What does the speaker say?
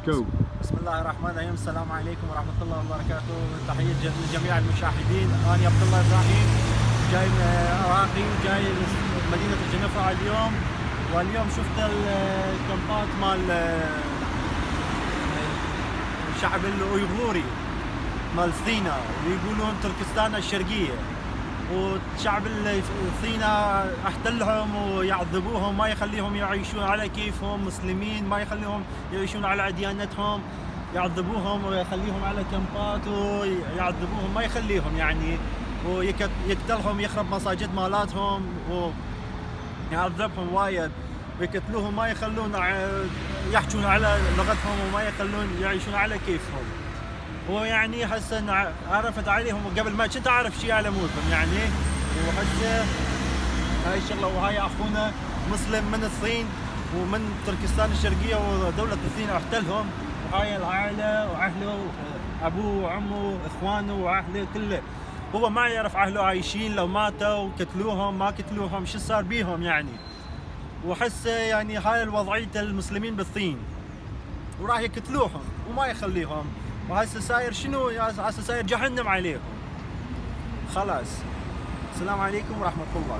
جو. بسم الله الرحمن الرحيم. السلام عليكم ورحمة الله وبركاته. تحية لجميع المشاهدين. أنا عبد الله إبراهيم، جاي من عراقي، جاي مدينة الجنفة اليوم. واليوم شفت الكامبات مال الشعب الأيغوري مال ثينا، ويقولون تركستان الشرقية. والشعب الثينا احتلهم ويعذبوهم، ما يخليهم يعيشون على كيفهم، مسلمين ما يخليهم يعيشون على ديانتهم، يعذبوهم ويخليهم على كامبات ويعذبوهم، ما يخليهم يعني، ويقتلهم، يخرب مساجد مالاتهم ويعذبهم وايد ويقتلوهم، ما يخلون يحجون على لغتهم وما يخلون يعيشون على كيفهم. ويعني هسه عرفت عليهم قبل ما كنت اعرف شيء على مودهم يعني. وهسه هاي الشغله، وهاي اخونا مسلم من الصين ومن تركستان الشرقيه، ودوله الصين احتلهم، وهاي العائله واهله، ابوه وعمه اخوانه واهله كله. هو ما يعرف اهله عايشين لو ماتوا، قتلوهم ما قتلوهم، شو صار بيهم يعني. وحسه يعني هاي الوضعيه المسلمين بالصين، وراح يقتلوهم وما يخليهم. وهسه صاير شنو؟ هسه صاير جهنم عليهم. خلاص. السلام عليكم ورحمة الله.